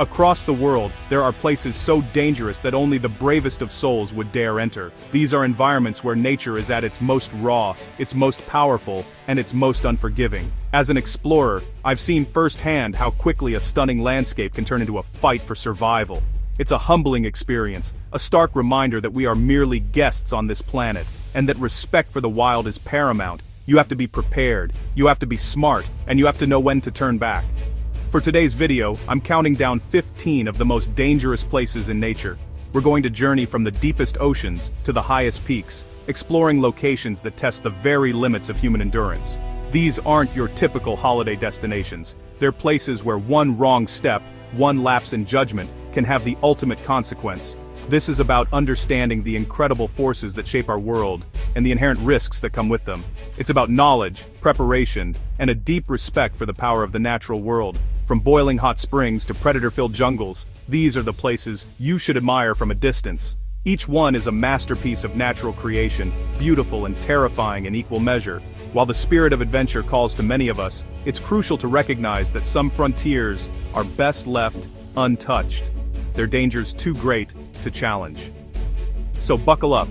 Across the world, there are places so dangerous that only the bravest of souls would dare enter. These are environments where nature is at its most raw, its most powerful, and its most unforgiving. As an explorer, I've seen firsthand how quickly a stunning landscape can turn into a fight for survival. It's a humbling experience, a stark reminder that we are merely guests on this planet, and that respect for the wild is paramount. You have to be prepared, you have to be smart, and you have to know when to turn back. For today's video, I'm counting down 15 of the most dangerous places in nature. We're going to journey from the deepest oceans to the highest peaks, exploring locations that test the very limits of human endurance. These aren't your typical holiday destinations. They're places where one wrong step, one lapse in judgment, can have the ultimate consequence. This is about understanding the incredible forces that shape our world, and the inherent risks that come with them. It's about knowledge, preparation, and a deep respect for the power of the natural world. From boiling hot springs to predator-filled jungles, these are the places you should admire from a distance. Each one is a masterpiece of natural creation, beautiful and terrifying in equal measure. While the spirit of adventure calls to many of us, it's crucial to recognize that some frontiers are best left untouched. Their dangers too great to challenge. So buckle up.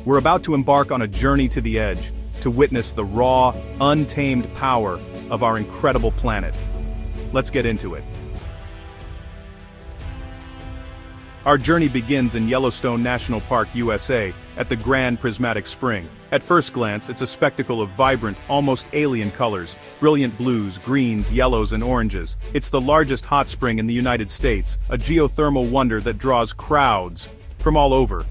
We're about to embark on a journey to the edge, to witness the raw, untamed power of our incredible planet. Let's get into it. Our journey begins in Yellowstone National Park, USA, at the Grand Prismatic Spring. At first glance, it's a spectacle of vibrant, almost alien colors, brilliant blues, greens, yellows, and oranges. It's the largest hot spring in the United States, a geothermal wonder that draws crowds from all over.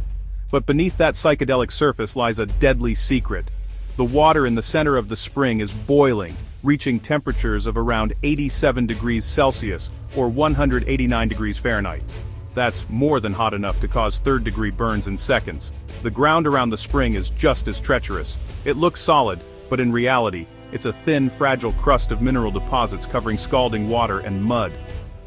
But beneath that psychedelic surface lies a deadly secret. The water in the center of the spring is boiling, reaching temperatures of around 87 degrees Celsius, or 189 degrees Fahrenheit. That's more than hot enough to cause third-degree burns in seconds. The ground around the spring is just as treacherous. It looks solid, but in reality, it's a thin, fragile crust of mineral deposits covering scalding water and mud.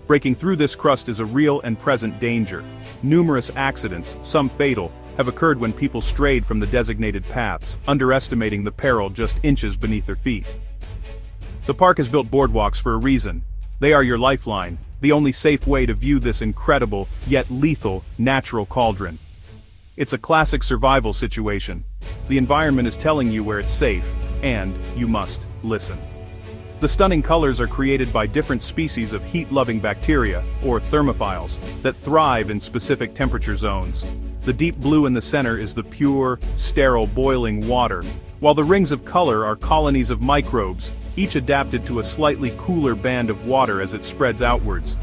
Breaking through this crust is a real and present danger. Numerous accidents, some fatal, have occurred when people strayed from the designated paths, underestimating the peril just inches beneath their feet. The park has built boardwalks for a reason. They are your lifeline, the only safe way to view this incredible, yet lethal, natural cauldron. It's a classic survival situation. The environment is telling you where it's safe, and you must listen. The stunning colors are created by different species of heat-loving bacteria, or thermophiles, that thrive in specific temperature zones. The deep blue in the center is the pure, sterile boiling water, while the rings of color are colonies of microbes, each adapted to a slightly cooler band of water as it spreads outwards.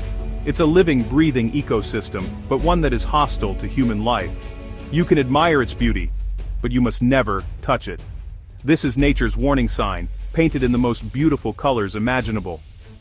It's a living, breathing ecosystem, but one that is hostile to human life. You can admire its beauty, but you must never touch it. This is nature's warning sign, painted in the most beautiful colors imaginable.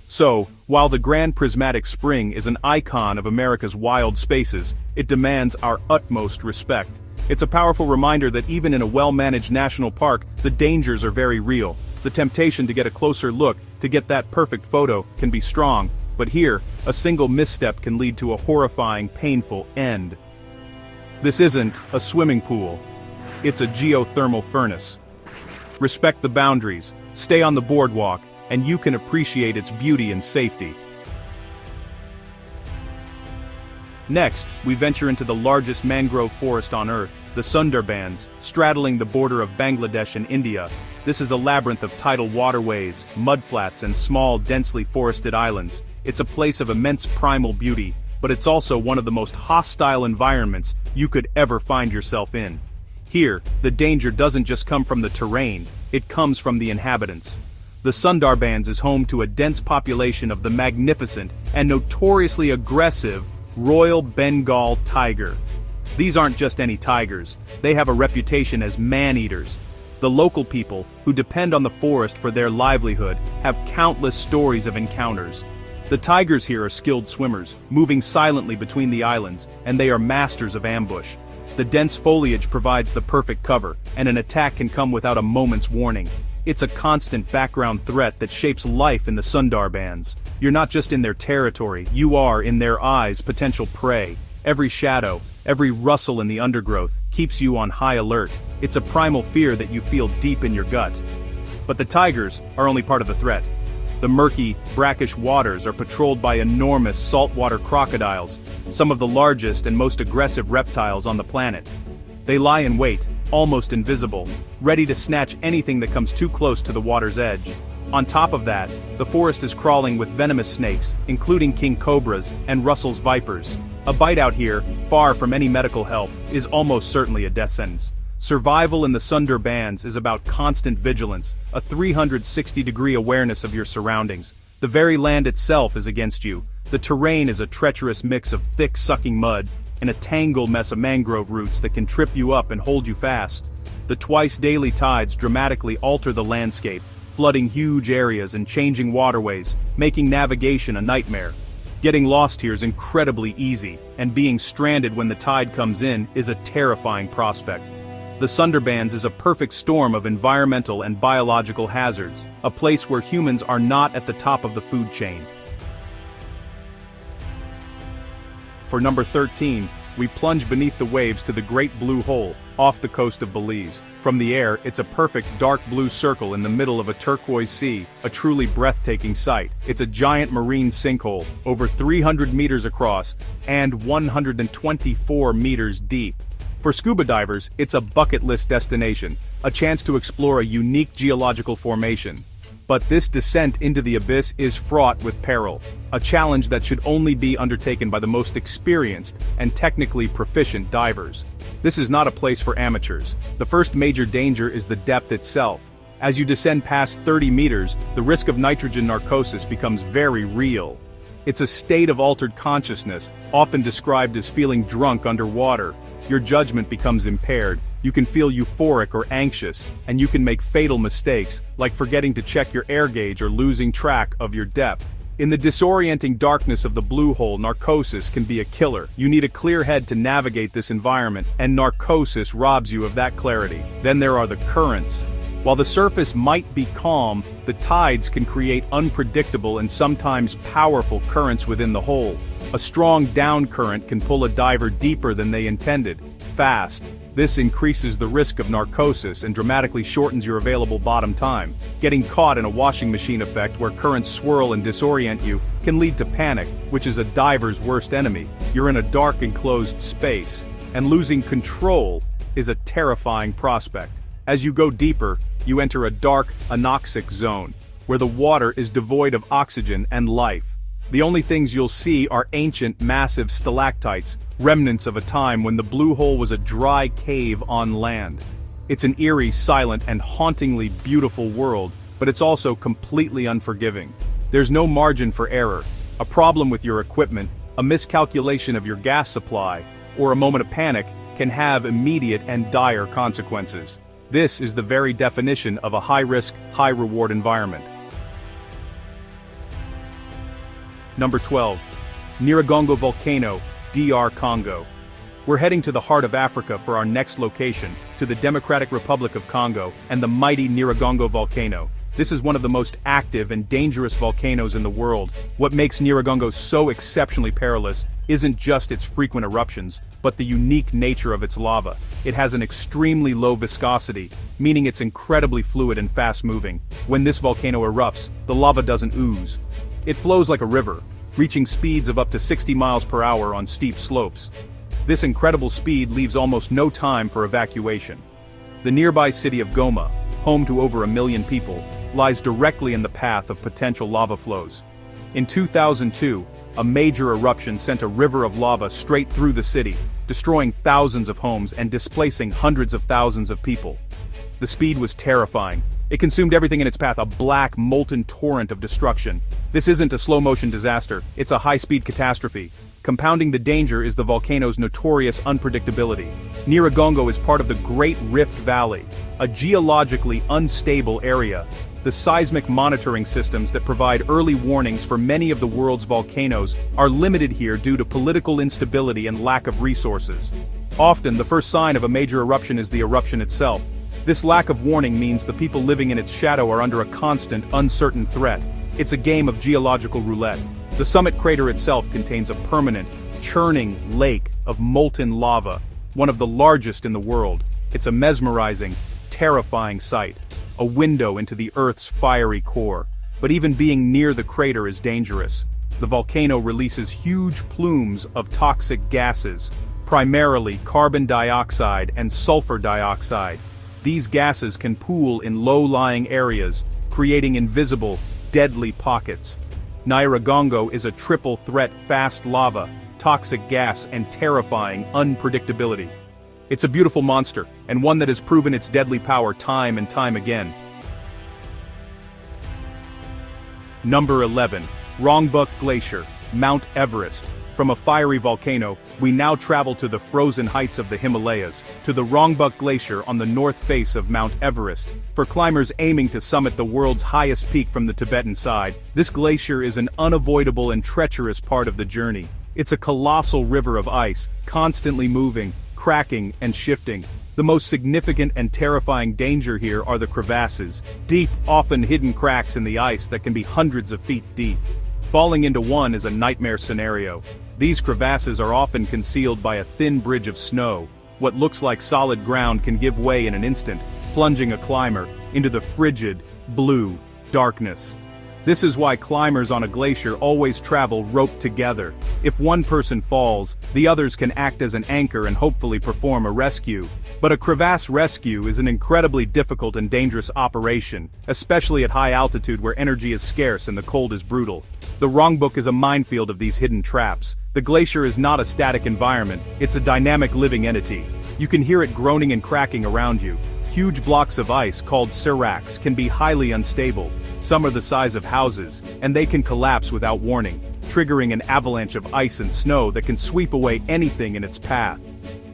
So, while the Grand Prismatic Spring is an icon of America's wild spaces, it demands our utmost respect. It's a powerful reminder that even in a well-managed national park, the dangers are very real. The temptation to get a closer look, to get that perfect photo, can be strong, but here, a single misstep can lead to a horrifying, painful end. This isn't a swimming pool. It's a geothermal furnace. Respect the boundaries, stay on the boardwalk, and you can appreciate its beauty and safety. Next, we venture into the largest mangrove forest on Earth, the Sundarbans, straddling the border of Bangladesh and India. This is a labyrinth of tidal waterways, mudflats, and small, densely forested islands. It's a place of immense primal beauty, but it's also one of the most hostile environments you could ever find yourself in. Here, the danger doesn't just come from the terrain, it comes from the inhabitants. The Sundarbans is home to a dense population of the magnificent and notoriously aggressive Royal Bengal tiger. These aren't just any tigers, they have a reputation as man-eaters. The local people, who depend on the forest for their livelihood, have countless stories of encounters. The tigers here are skilled swimmers, moving silently between the islands, and they are masters of ambush. The dense foliage provides the perfect cover, and an attack can come without a moment's warning. It's a constant background threat that shapes life in the Sundarbans. You're not just in their territory, you are, in their eyes, potential prey. Every shadow, every rustle in the undergrowth, keeps you on high alert. It's a primal fear that you feel deep in your gut. But the tigers are only part of the threat. The murky, brackish waters are patrolled by enormous saltwater crocodiles, some of the largest and most aggressive reptiles on the planet. They lie in wait, almost invisible, ready to snatch anything that comes too close to the water's edge. On top of that, the forest is crawling with venomous snakes, including king cobras and Russell's vipers. A bite out here, far from any medical help, is almost certainly a death sentence. Survival in the Sundarbans is about constant vigilance, a 360-degree awareness of your surroundings. The very land itself is against you. The terrain is a treacherous mix of thick, sucking mud and a tangled mess of mangrove roots that can trip you up and hold you fast. The twice-daily tides dramatically alter the landscape, flooding huge areas and changing waterways, making navigation a nightmare. Getting lost here is incredibly easy, and being stranded when the tide comes in is a terrifying prospect. The Sundarbans is a perfect storm of environmental and biological hazards, a place where humans are not at the top of the food chain. For number 13, we plunge beneath the waves to the Great Blue Hole, off the coast of Belize. From the air, it's a perfect dark blue circle in the middle of a turquoise sea, a truly breathtaking sight. It's a giant marine sinkhole, over 300 meters across, and 124 meters deep. For scuba divers, it's a bucket list destination, a chance to explore a unique geological formation. But this descent into the abyss is fraught with peril, a challenge that should only be undertaken by the most experienced and technically proficient divers. This is not a place for amateurs. The first major danger is the depth itself. As you descend past 30 meters, the risk of nitrogen narcosis becomes very real. It's a state of altered consciousness, often described as feeling drunk underwater. Your judgment becomes impaired, you can feel euphoric or anxious, and you can make fatal mistakes, like forgetting to check your air gauge or losing track of your depth. In the disorienting darkness of the blue hole, narcosis can be a killer. You need a clear head to navigate this environment, and narcosis robs you of that clarity. Then there are the currents. While the surface might be calm, the tides can create unpredictable and sometimes powerful currents within the hole. A strong down current can pull a diver deeper than they intended, fast. This increases the risk of narcosis and dramatically shortens your available bottom time. Getting caught in a washing machine effect where currents swirl and disorient you can lead to panic, which is a diver's worst enemy. You're in a dark enclosed space, and losing control is a terrifying prospect. As you go deeper, you enter a dark, anoxic zone, where the water is devoid of oxygen and life. The only things you'll see are ancient, massive stalactites, remnants of a time when the blue hole was a dry cave on land. It's an eerie, silent, and hauntingly beautiful world, but it's also completely unforgiving. There's no margin for error. A problem with your equipment, a miscalculation of your gas supply, or a moment of panic can have immediate and dire consequences. This is the very definition of a high-risk, high-reward environment. Number 12. Nyiragongo Volcano, DR Congo. We're heading to the heart of Africa for our next location, to the Democratic Republic of Congo and the mighty Nyiragongo Volcano. This is one of the most active and dangerous volcanoes in the world. What makes Nyiragongo so exceptionally perilous isn't just its frequent eruptions, but the unique nature of its lava. It has an extremely low viscosity, meaning it's incredibly fluid and fast-moving. When this volcano erupts, the lava doesn't ooze. It flows like a river, reaching speeds of up to 60 miles per hour on steep slopes. This incredible speed leaves almost no time for evacuation. The nearby city of Goma, home to over 1 million people, lies directly in the path of potential lava flows. In 2002, a major eruption sent a river of lava straight through the city, destroying thousands of homes and displacing hundreds of thousands of people. The speed was terrifying. It consumed everything in its path, a black, molten torrent of destruction. This isn't a slow-motion disaster, it's a high-speed catastrophe. Compounding the danger is the volcano's notorious unpredictability. Nyiragongo is part of the Great Rift Valley, a geologically unstable area. The seismic monitoring systems that provide early warnings for many of the world's volcanoes are limited here due to political instability and lack of resources. Often, the first sign of a major eruption is the eruption itself. This lack of warning means the people living in its shadow are under a constant, uncertain threat. It's a game of geological roulette. The summit crater itself contains a permanent, churning lake of molten lava, one of the largest in the world. It's a mesmerizing, terrifying sight, a window into the Earth's fiery core. but even being near the crater is dangerous. The volcano releases huge plumes of toxic gases, primarily carbon dioxide and sulfur dioxide. These gases can pool in low-lying areas, creating invisible, deadly pockets. Nyiragongo is a triple-threat fast lava, toxic gas, and terrifying unpredictability. It's a beautiful monster, and one that has proven its deadly power time and time again. Number 11. Rongbuk Glacier, Mount Everest. From a fiery volcano, we now travel to the frozen heights of the Himalayas, to the Rongbuk Glacier on the north face of Mount Everest. For climbers aiming to summit the world's highest peak from the Tibetan side, this glacier is an unavoidable and treacherous part of the journey. It's a colossal river of ice, constantly moving, cracking, and shifting. The most significant and terrifying danger here are the crevasses, deep, often hidden cracks in the ice that can be hundreds of feet deep. Falling into one is a nightmare scenario. These crevasses are often concealed by a thin bridge of snow. What looks like solid ground can give way in an instant, plunging a climber into the frigid, blue darkness. This is why climbers on a glacier always travel roped together. If one person falls, the others can act as an anchor and hopefully perform a rescue. But a crevasse rescue is an incredibly difficult and dangerous operation, especially at high altitude where energy is scarce and the cold is brutal. The Rongbuk is a minefield of these hidden traps. The glacier is not a static environment, it's a dynamic living entity. You can hear it groaning and cracking around you. Huge blocks of ice, called seracs, can be highly unstable. Some are the size of houses, and they can collapse without warning, triggering an avalanche of ice and snow that can sweep away anything in its path.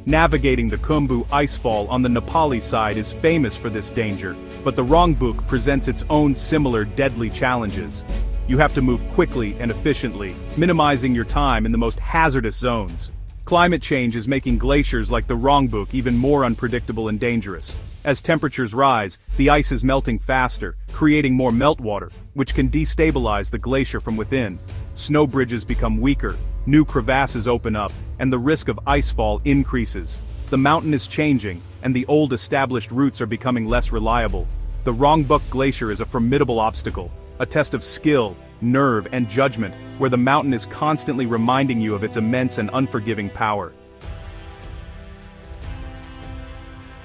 Navigating the Khumbu icefall on the Nepali side is famous for this danger, but the Rongbuk presents its own similar deadly challenges. You have to move quickly and efficiently, minimizing your time in the most hazardous zones. Climate change is making glaciers like the Rongbuk even more unpredictable and dangerous. As temperatures rise, the ice is melting faster, creating more meltwater, which can destabilize the glacier from within. Snow bridges become weaker, new crevasses open up, and the risk of icefall increases. The mountain is changing, and the old established routes are becoming less reliable. The Rongbuk Glacier is a formidable obstacle, a test of skill, nerve, and judgment, where the mountain is constantly reminding you of its immense and unforgiving power.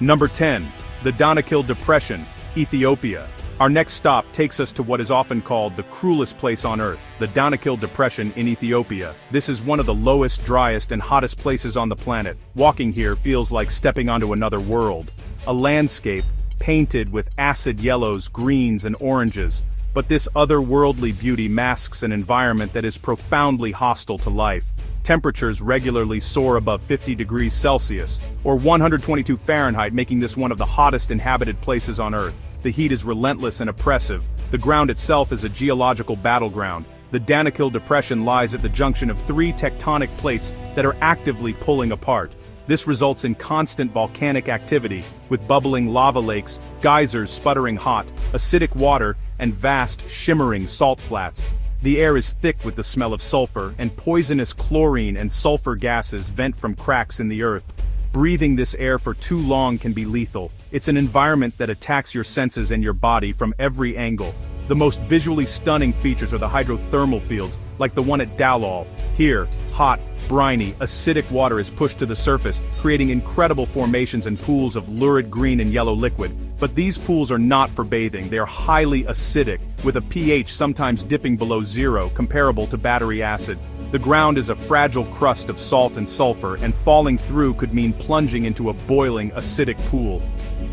Number 10. The Danakil Depression, Ethiopia. Our next stop takes us to what is often called the cruelest place on Earth, the Danakil Depression in Ethiopia. This is one of the lowest, driest, and hottest places on the planet. Walking here feels like stepping onto another world. A landscape painted with acid yellows, greens, and oranges. But this otherworldly beauty masks an environment that is profoundly hostile to life. Temperatures regularly soar above 50 degrees Celsius, or 122 Fahrenheit, making this one of the hottest inhabited places on Earth. The heat is relentless and oppressive. The ground itself is a geological battleground. The Danakil Depression lies at the junction of three tectonic plates that are actively pulling apart. This results in constant volcanic activity, with bubbling lava lakes, geysers sputtering hot, acidic water, and vast, shimmering salt flats. The air is thick with the smell of sulfur, and poisonous chlorine and sulfur gases vent from cracks in the earth. Breathing this air for too long can be lethal. It's an environment that attacks your senses and your body from every angle. The most visually stunning features are the hydrothermal fields, like the one at Dalal. Here, hot, briny, acidic water is pushed to the surface, creating incredible formations and pools of lurid green and yellow liquid. But these pools are not for bathing, they are highly acidic, with a pH sometimes dipping below 0, comparable to battery acid. The ground is a fragile crust of salt and sulfur, and falling through could mean plunging into a boiling, acidic pool.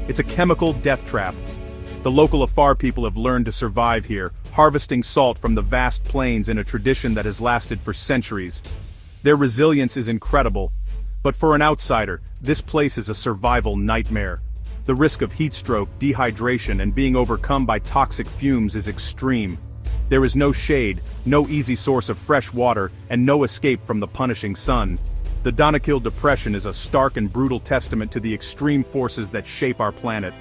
It's a chemical death trap. The local Afar people have learned to survive here, harvesting salt from the vast plains in a tradition that has lasted for centuries. Their resilience is incredible, but for an outsider, this place is a survival nightmare. The risk of heat stroke, dehydration, and being overcome by toxic fumes is extreme. There is no shade, no easy source of fresh water, and no escape from the punishing sun. The Danakil Depression is a stark and brutal testament to the extreme forces that shape our planet.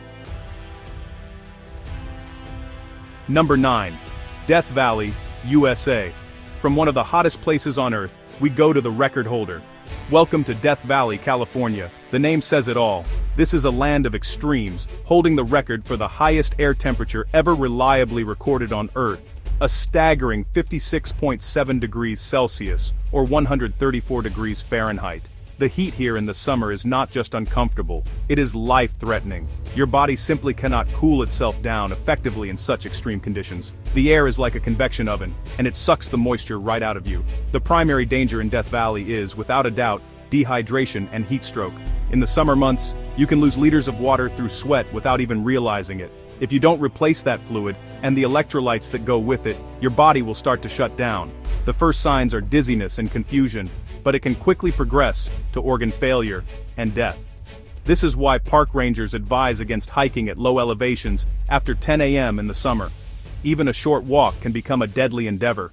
Number 9. Death Valley, USA. From one of the hottest places on Earth, we go to the record holder. Welcome to Death Valley, California. The name says it all. This is a land of extremes, holding the record for the highest air temperature ever reliably recorded on Earth. a staggering 56.7 degrees Celsius, or 134 degrees Fahrenheit. The heat here in the summer is not just uncomfortable, it is life-threatening. Your body simply cannot cool itself down effectively in such extreme conditions. The air is like a convection oven, and it sucks the moisture right out of you. The primary danger in Death Valley is, without a doubt, dehydration and heat stroke. In the summer months, you can lose liters of water through sweat without even realizing it. If you don't replace that fluid, and the electrolytes that go with it, your body will start to shut down. The first signs are dizziness and confusion, but it can quickly progress to organ failure and death. This is why park rangers advise against hiking at low elevations after 10 a.m. in the summer. Even a short walk can become a deadly endeavor.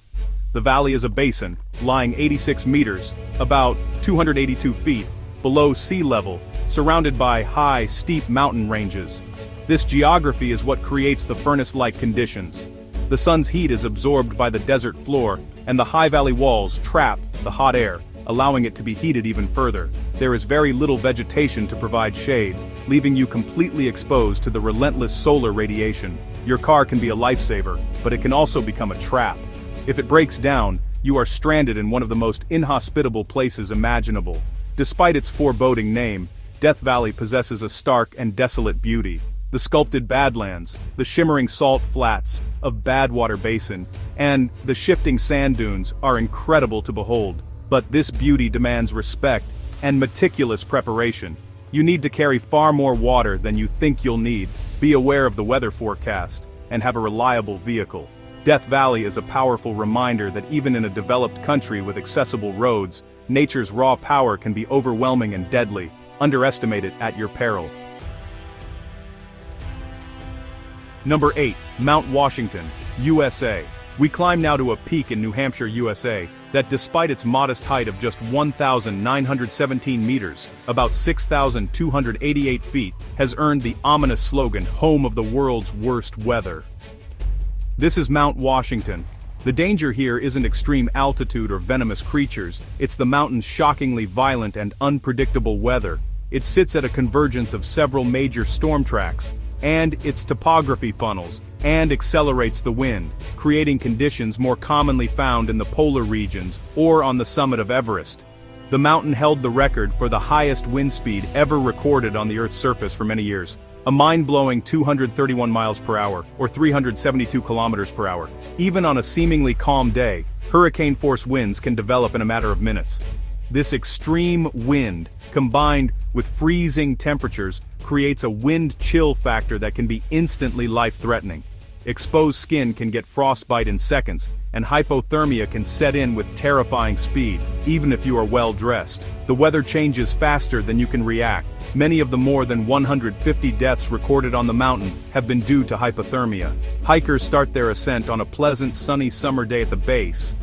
The valley is a basin, lying 86 meters, about 282 feet, below sea level, surrounded by high, steep mountain ranges. This geography is what creates the furnace-like conditions. The sun's heat is absorbed by the desert floor, and the high valley walls trap the hot air, allowing it to be heated even further. There is very little vegetation to provide shade, leaving you completely exposed to the relentless solar radiation. Your car can be a lifesaver, but it can also become a trap. If it breaks down, you are stranded in one of the most inhospitable places imaginable. Despite its foreboding name, Death Valley possesses a stark and desolate beauty. The sculpted badlands, the shimmering salt flats of Badwater Basin, and the shifting sand dunes are incredible to behold. But this beauty demands respect and meticulous preparation. You need to carry far more water than you think you'll need, be aware of the weather forecast, and have a reliable vehicle. Death Valley is a powerful reminder that even in a developed country with accessible roads, nature's raw power can be overwhelming and deadly. Underestimate it at your peril. Number 8. Mount Washington, USA. We climb now to a peak in New Hampshire, USA, that despite its modest height of just 1,917 meters, about 6,288 feet, has earned the ominous slogan, "Home of the world's worst weather." This is Mount Washington. The danger here isn't extreme altitude or venomous creatures, it's the mountain's shockingly violent and unpredictable weather. It sits at a convergence of several major storm tracks, and its topography funnels, and accelerates the wind, creating conditions more commonly found in the polar regions or on the summit of Everest. The mountain held the record for the highest wind speed ever recorded on the Earth's surface for many years, a mind-blowing 231 miles per hour, or 372 kilometers per hour. Even on a seemingly calm day, hurricane-force winds can develop in a matter of minutes. This extreme wind, combined with freezing temperatures, creates a wind chill factor that can be instantly life-threatening. Exposed skin can get frostbite in seconds, and hypothermia can set in with terrifying speed, even if you are well-dressed. The weather changes faster than you can react. Many of the more than 150 deaths recorded on the mountain have been due to hypothermia. Hikers start their ascent on a pleasant sunny summer day at the base,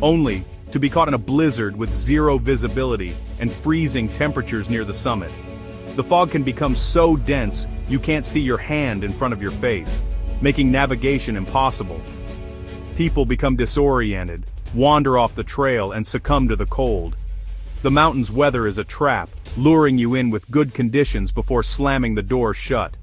only to be caught in a blizzard with zero visibility and freezing temperatures near the summit. The fog can become so dense you can't see your hand in front of your face, making navigation impossible. People become disoriented, wander off the trail, and succumb to the cold. The mountain's weather is a trap, luring you in with good conditions before slamming the door shut.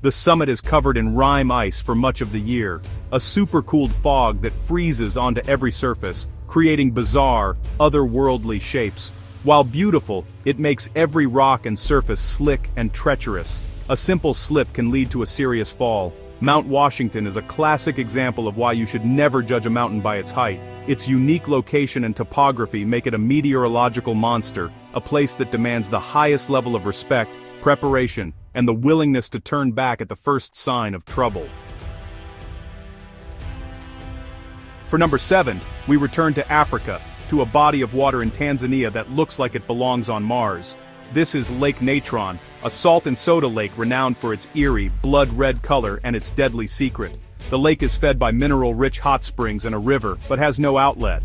The summit is covered in rime ice for much of the year, a supercooled fog that freezes onto every surface, creating bizarre, otherworldly shapes. While beautiful, it makes every rock and surface slick and treacherous. A simple slip can lead to a serious fall. Mount Washington is a classic example of why you should never judge a mountain by its height. Its unique location and topography make it a meteorological monster, a place that demands the highest level of respect, preparation, and the willingness to turn back at the first sign of trouble. For number 7, we return to Africa, to a body of water in Tanzania that looks like it belongs on Mars. This is Lake Natron, a salt and soda lake renowned for its eerie, blood-red color and its deadly secret. The lake is fed by mineral-rich hot springs and a river, but has no outlet.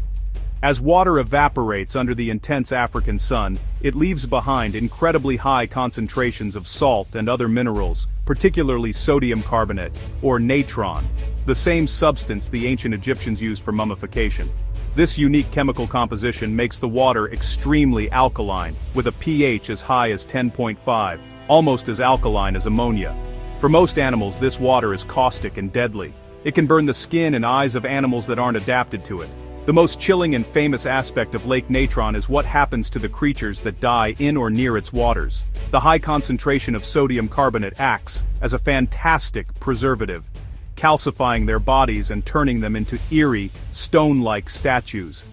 As water evaporates under the intense African sun, it leaves behind incredibly high concentrations of salt and other minerals, particularly sodium carbonate, or natron, the same substance the ancient Egyptians used for mummification. This unique chemical composition makes the water extremely alkaline, with a pH as high as 10.5, almost as alkaline as ammonia. For most animals, this water is caustic and deadly. It can burn the skin and eyes of animals that aren't adapted to it. The most chilling and famous aspect of Lake Natron is what happens to the creatures that die in or near its waters. The high concentration of sodium carbonate acts as a fantastic preservative, calcifying their bodies and turning them into eerie, stone-like statues.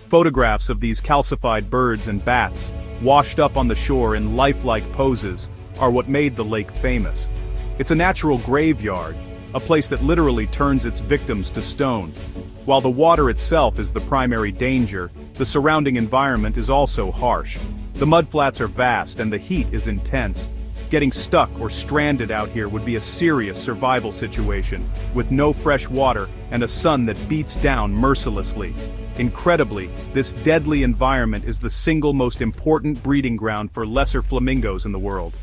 Photographs of these calcified birds and bats, washed up on the shore in lifelike poses, are what made the lake famous. It's a natural graveyard, a place that literally turns its victims to stone. While the water itself is the primary danger, the surrounding environment is also harsh. The mudflats are vast and the heat is intense. Getting stuck or stranded out here would be a serious survival situation, with no fresh water and a sun that beats down mercilessly. Incredibly, this deadly environment is the single most important breeding ground for lesser flamingos in the world.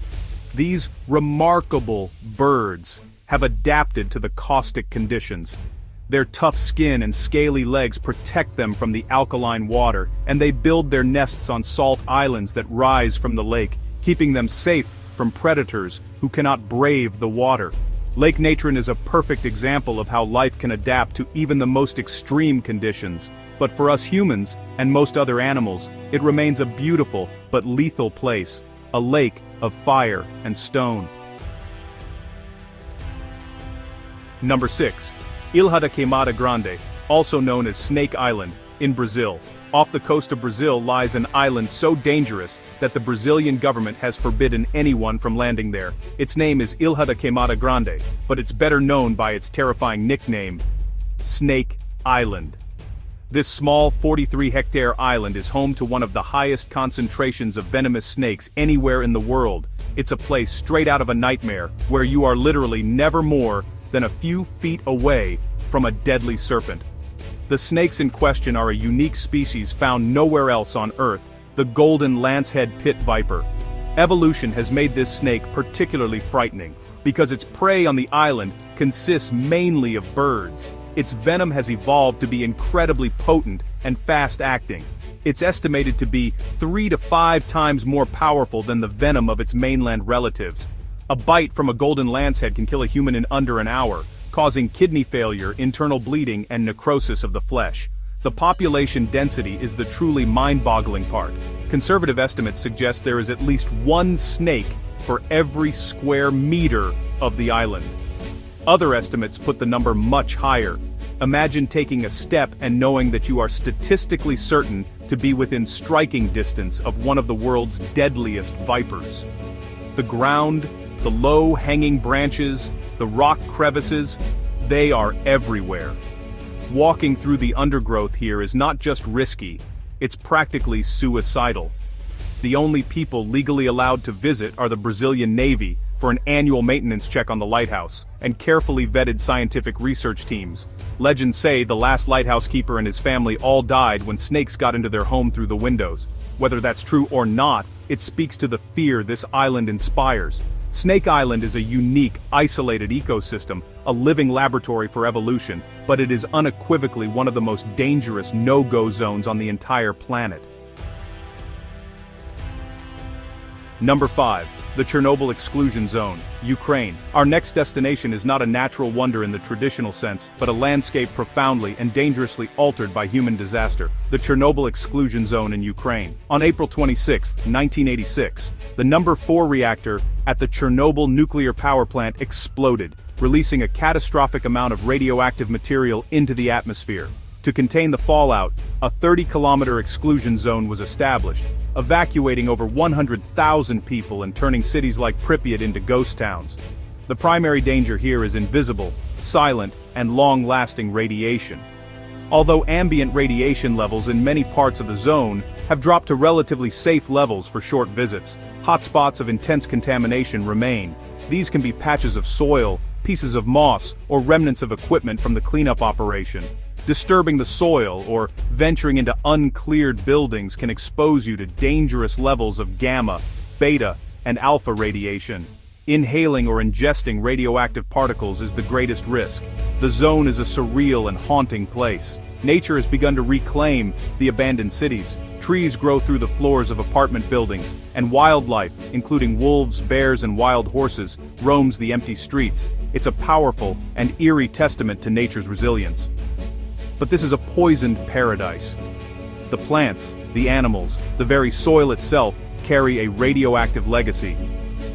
These remarkable birds have adapted to the caustic conditions. Their tough skin and scaly legs protect them from the alkaline water, and they build their nests on salt islands that rise from the lake, keeping them safe from predators who cannot brave the water. Lake Natron is a perfect example of how life can adapt to even the most extreme conditions. But for us humans, and most other animals, it remains a beautiful but lethal place, a lake of fire and stone. Number 6. Ilha de Queimada Grande, also known as Snake Island, in Brazil. Off the coast of Brazil lies an island so dangerous that the Brazilian government has forbidden anyone from landing there. Its name is Ilha de Queimada Grande, but it's better known by its terrifying nickname, Snake Island. This small 43-hectare island is home to one of the highest concentrations of venomous snakes anywhere in the world. It's a place straight out of a nightmare, where you are literally never more than a few feet away from a deadly serpent. The snakes in question are a unique species found nowhere else on Earth, the golden lancehead pit viper. Evolution has made this snake particularly frightening, because its prey on the island consists mainly of birds. Its venom has evolved to be incredibly potent and fast-acting. It's estimated to be 3 to 5 times more powerful than the venom of its mainland relatives. A bite from a golden lancehead can kill a human in under an hour, causing kidney failure, internal bleeding, and necrosis of the flesh. The population density is the truly mind-boggling part. Conservative estimates suggest there is at least one snake for every square meter of the island. Other estimates put the number much higher. Imagine taking a step and knowing that you are statistically certain to be within striking distance of one of the world's deadliest vipers. The ground, the low-hanging branches, the rock crevices, they are everywhere. Walking through the undergrowth here is not just risky, it's practically suicidal. The only people legally allowed to visit are the Brazilian Navy for an annual maintenance check on the lighthouse, and carefully vetted scientific research teams. Legends say the last lighthouse keeper and his family all died when snakes got into their home through the windows. Whether that's true or not, it speaks to the fear this island inspires. Snake Island is a unique, isolated ecosystem, a living laboratory for evolution, but it is unequivocally one of the most dangerous no-go zones on the entire planet. Number 5. The Chernobyl Exclusion Zone, Ukraine. Our next destination is not a natural wonder in the traditional sense, but a landscape profoundly and dangerously altered by human disaster. The Chernobyl Exclusion Zone in Ukraine. On April 26, 1986, the number 4 reactor at the Chernobyl nuclear power plant exploded, releasing a catastrophic amount of radioactive material into the atmosphere. To contain the fallout, a 30-kilometer exclusion zone was established, evacuating over 100,000 people and turning cities like Pripyat into ghost towns. The primary danger here is invisible, silent, and long-lasting radiation. Although ambient radiation levels in many parts of the zone have dropped to relatively safe levels for short visits, hotspots of intense contamination remain. These can be patches of soil, pieces of moss, or remnants of equipment from the cleanup operation. Disturbing the soil or venturing into uncleared buildings can expose you to dangerous levels of gamma, beta, and alpha radiation. Inhaling or ingesting radioactive particles is the greatest risk. The zone is a surreal and haunting place. Nature has begun to reclaim the abandoned cities. Trees grow through the floors of apartment buildings, and wildlife, including wolves, bears, and wild horses, roams the empty streets. It's a powerful and eerie testament to nature's resilience. But this is a poisoned paradise. The plants, the animals, the very soil itself carry a radioactive legacy.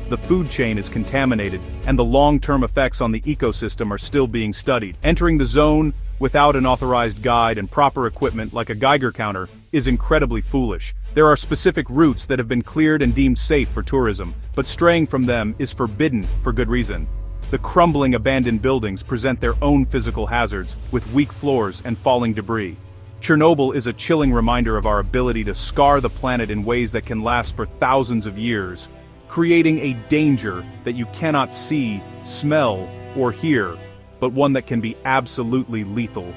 The food chain is contaminated, and the long-term effects on the ecosystem are still being studied. Entering the zone without an authorized guide and proper equipment like a Geiger counter is incredibly foolish. There are specific routes that have been cleared and deemed safe for tourism, but straying from them is forbidden for good reason. The crumbling abandoned buildings present their own physical hazards, with weak floors and falling debris. Chernobyl is a chilling reminder of our ability to scar the planet in ways that can last for thousands of years, creating a danger that you cannot see, smell, or hear, but one that can be absolutely lethal.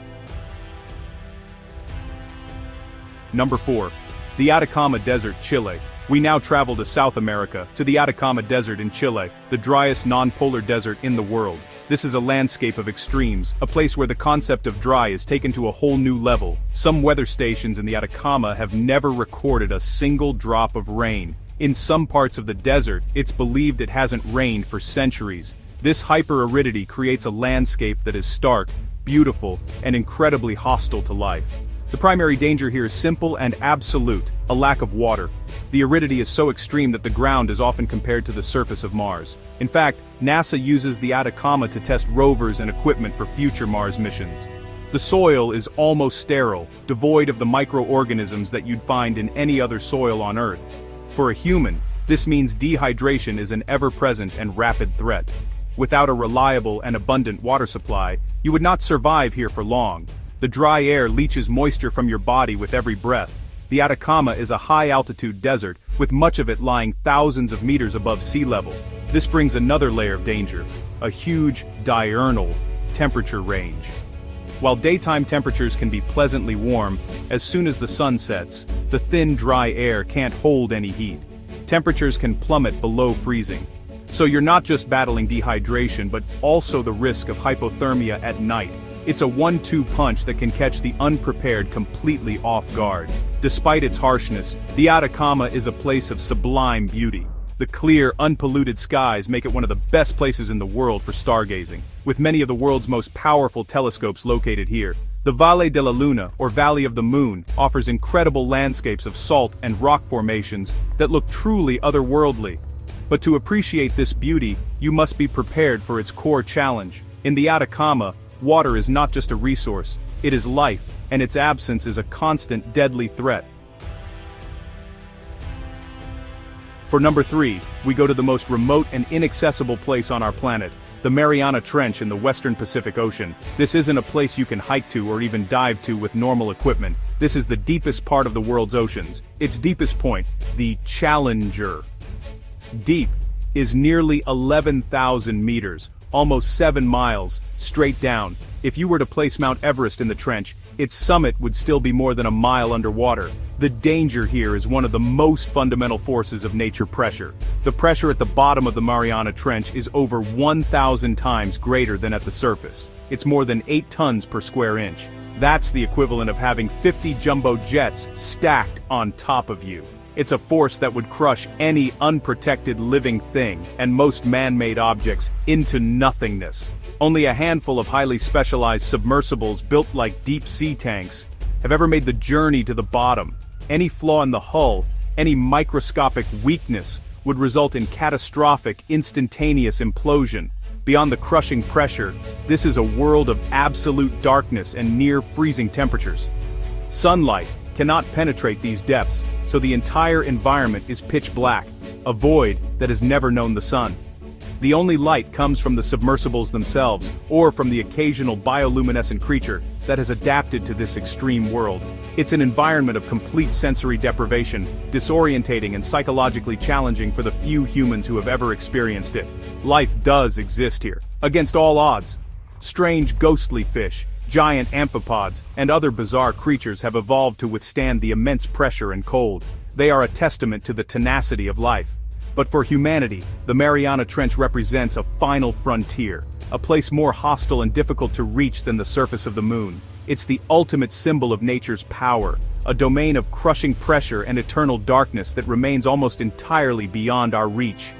Number 4. The Atacama Desert, Chile. We now travel to South America, to the Atacama Desert in Chile, the driest non-polar desert in the world. This is a landscape of extremes, a place where the concept of dry is taken to a whole new level. Some weather stations in the Atacama have never recorded a single drop of rain. In some parts of the desert, it's believed it hasn't rained for centuries. This hyper-aridity creates a landscape that is stark, beautiful, and incredibly hostile to life. The primary danger here is simple and absolute: a lack of water. The aridity is so extreme that the ground is often compared to the surface of Mars. In fact, NASA uses the Atacama to test rovers and equipment for future Mars missions. The soil is almost sterile, devoid of the microorganisms that you'd find in any other soil on Earth. For a human, this means dehydration is an ever-present and rapid threat. Without a reliable and abundant water supply, you would not survive here for long. The dry air leaches moisture from your body with every breath. The Atacama is a high-altitude desert, with much of it lying thousands of meters above sea level. This brings another layer of danger: a huge, diurnal temperature range. While daytime temperatures can be pleasantly warm, as soon as the sun sets, the thin, dry air can't hold any heat. Temperatures can plummet below freezing. So you're not just battling dehydration, but also the risk of hypothermia at night. It's a 1-2 punch that can catch the unprepared completely off guard. Despite its harshness, the Atacama is a place of sublime beauty. The clear, unpolluted skies make it one of the best places in the world for stargazing, with many of the world's most powerful telescopes located here. The Valle de la Luna, or Valley of the Moon, offers incredible landscapes of salt and rock formations that look truly otherworldly. But to appreciate this beauty, you must be prepared for its core challenge. In the Atacama, water is not just a resource, it is life, and its absence is a constant deadly threat. For number 3, we go to the most remote and inaccessible place on our planet, the Mariana Trench in the western Pacific Ocean. This isn't a place you can hike to or even dive to with normal equipment. This is the deepest part of the world's oceans. Its deepest point, the Challenger Deep, is nearly 11,000 meters, almost 7 miles, straight down. If you were to place Mount Everest in the trench, its summit would still be more than a mile underwater. The danger here is one of the most fundamental forces of nature: pressure. The pressure at the bottom of the Mariana Trench is over 1,000 times greater than at the surface. It's more than 8 tons per square inch. That's the equivalent of having 50 jumbo jets stacked on top of you. It's a force that would crush any unprotected living thing, and most man-made objects, into nothingness. Only a handful of highly specialized submersibles built like deep-sea tanks have ever made the journey to the bottom. Any flaw in the hull, any microscopic weakness, would result in catastrophic, instantaneous implosion. Beyond the crushing pressure, this is a world of absolute darkness and near-freezing temperatures. Sunlight cannot penetrate these depths, so the entire environment is pitch black, a void that has never known the sun. The only light comes from the submersibles themselves, or from the occasional bioluminescent creature that has adapted to this extreme world. It's an environment of complete sensory deprivation, disorientating and psychologically challenging for the few humans who have ever experienced it. Life does exist here, against all odds. Strange ghostly fish, giant amphipods, and other bizarre creatures have evolved to withstand the immense pressure and cold. They are a testament to the tenacity of life. But for humanity, the Mariana Trench represents a final frontier, a place more hostile and difficult to reach than the surface of the moon. It's the ultimate symbol of nature's power, a domain of crushing pressure and eternal darkness that remains almost entirely beyond our reach.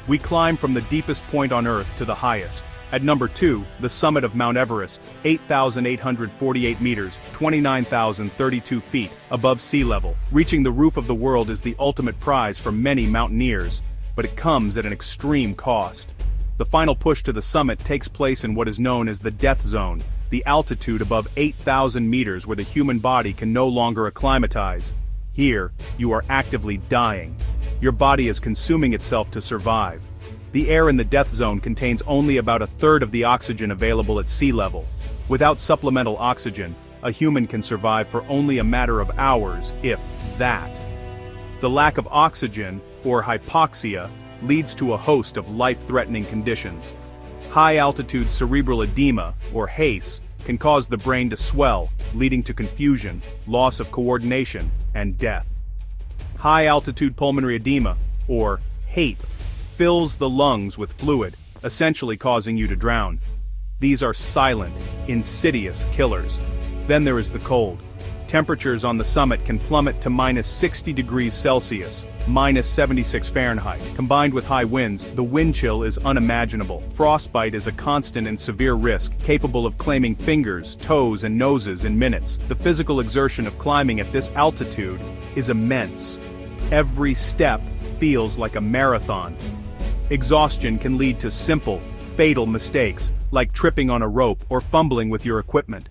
We climb from the deepest point on Earth to the highest. At number 2, the summit of Mount Everest, 8,848 meters, 29,032 feet, above sea level. Reaching the roof of the world is the ultimate prize for many mountaineers, but it comes at an extreme cost. The final push to the summit takes place in what is known as the death zone, the altitude above 8,000 meters where the human body can no longer acclimatize. Here, you are actively dying. Your body is consuming itself to survive. The air in the death zone contains only about a third of the oxygen available at sea level. Without supplemental oxygen, a human can survive for only a matter of hours, if that. The lack of oxygen, or hypoxia, leads to a host of life-threatening conditions. High-altitude cerebral edema, or HACE, can cause the brain to swell, leading to confusion, loss of coordination, and death. High-altitude pulmonary edema, or HAPE, fills the lungs with fluid, essentially causing you to drown. These are silent, insidious killers. Then there is the cold. Temperatures on the summit can plummet to minus 60 degrees Celsius, minus 76 Fahrenheit. Combined with high winds, the wind chill is unimaginable. Frostbite is a constant and severe risk, capable of claiming fingers, toes, and noses in minutes. The physical exertion of climbing at this altitude is immense. Every step feels like a marathon. Exhaustion can lead to simple, fatal mistakes, like tripping on a rope or fumbling with your equipment.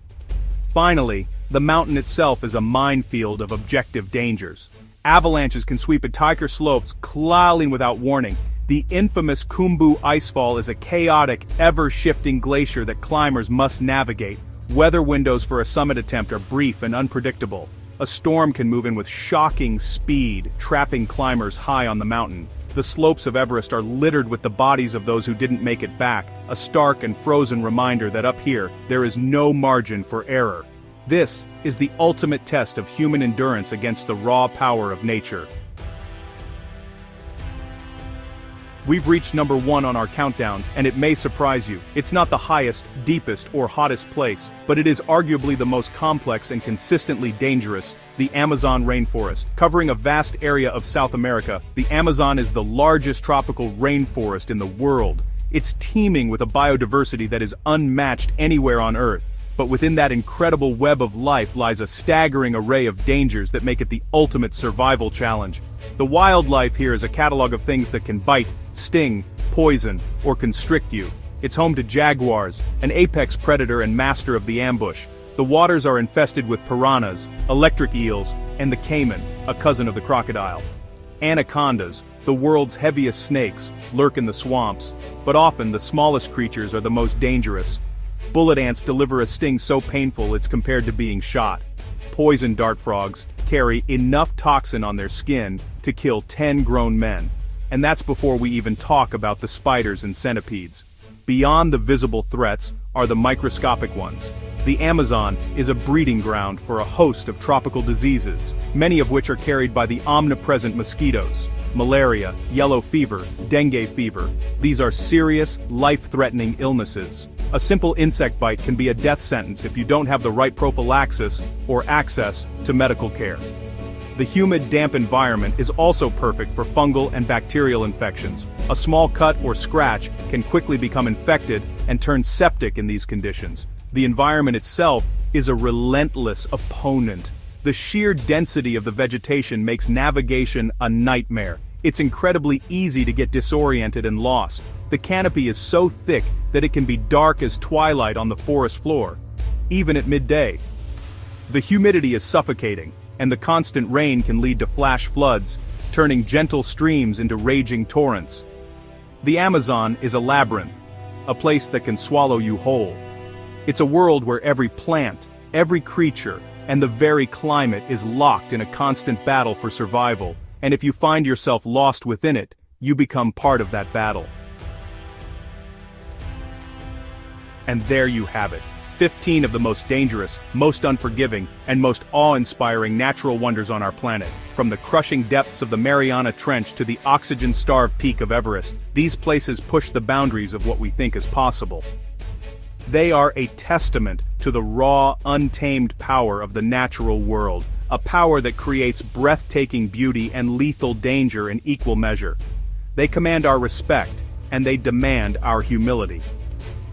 Finally, the mountain itself is a minefield of objective dangers. Avalanches can sweep entire slopes, clouting without warning. The infamous Khumbu icefall is a chaotic, ever-shifting glacier that climbers must navigate. Weather windows for a summit attempt are brief and unpredictable. A storm can move in with shocking speed, trapping climbers high on the mountain. The slopes of Everest are littered with the bodies of those who didn't make it back, a stark and frozen reminder that up here, there is no margin for error. This is the ultimate test of human endurance against the raw power of nature. We've reached number 1 on our countdown, and it may surprise you. It's not the highest, deepest, or hottest place, but it is arguably the most complex and consistently dangerous, the Amazon rainforest. Covering a vast area of South America, the Amazon is the largest tropical rainforest in the world. It's teeming with a biodiversity that is unmatched anywhere on Earth. But within that incredible web of life lies a staggering array of dangers that make it the ultimate survival challenge. The wildlife here is a catalog of things that can bite, sting, poison, or constrict you. It's home to jaguars, an apex predator and master of the ambush. The waters are infested with piranhas, electric eels, and the caiman, a cousin of the crocodile. Anacondas, the world's heaviest snakes, lurk in the swamps, but often the smallest creatures are the most dangerous. Bullet ants deliver a sting so painful it's compared to being shot. Poison dart frogs carry enough toxin on their skin to kill 10 grown men. And that's before we even talk about the spiders and centipedes. Beyond the visible threats are the microscopic ones. The Amazon is a breeding ground for a host of tropical diseases, many of which are carried by the omnipresent mosquitoes. Malaria, yellow fever, dengue fever. These are serious, life-threatening illnesses. A simple insect bite can be a death sentence if you don't have the right prophylaxis or access to medical care. The humid, damp environment is also perfect for fungal and bacterial infections. A small cut or scratch can quickly become infected and turn septic in these conditions. The environment itself is a relentless opponent. The sheer density of the vegetation makes navigation a nightmare. It's incredibly easy to get disoriented and lost. The canopy is so thick that it can be dark as twilight on the forest floor, even at midday. The humidity is suffocating, and the constant rain can lead to flash floods, turning gentle streams into raging torrents. The Amazon is a labyrinth, a place that can swallow you whole. It's a world where every plant, every creature, and the very climate is locked in a constant battle for survival, and if you find yourself lost within it, you become part of that battle. And there you have it. 15 of the most dangerous, most unforgiving, and most awe-inspiring natural wonders on our planet. From the crushing depths of the Mariana Trench to the oxygen-starved peak of Everest, these places push the boundaries of what we think is possible. They are a testament to the raw, untamed power of the natural world, a power that creates breathtaking beauty and lethal danger in equal measure. They command our respect, and they demand our humility.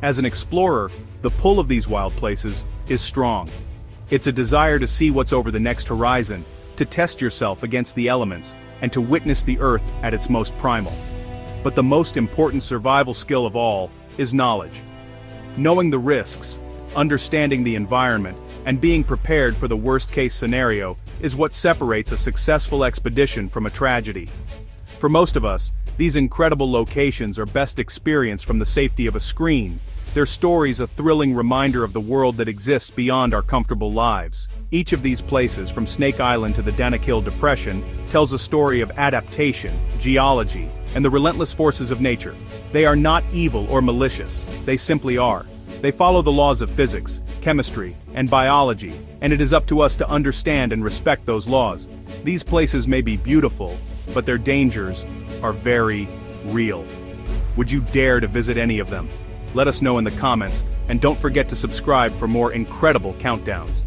As an explorer, the pull of these wild places is strong. It's a desire to see what's over the next horizon, to test yourself against the elements, and to witness the earth at its most primal. But the most important survival skill of all is knowledge. Knowing the risks, understanding the environment, and being prepared for the worst-case scenario is what separates a successful expedition from a tragedy. For most of us, these incredible locations are best experienced from the safety of a screen, their stories a thrilling reminder of the world that exists beyond our comfortable lives. Each of these places, from Snake Island to the Danakil Depression, tells a story of adaptation, geology, and the relentless forces of nature. They are not evil or malicious, they simply are. They follow the laws of physics, chemistry, and biology, and it is up to us to understand and respect those laws. These places may be beautiful, but their dangers are very real. Would you dare to visit any of them? Let us know in the comments, and don't forget to subscribe for more incredible countdowns.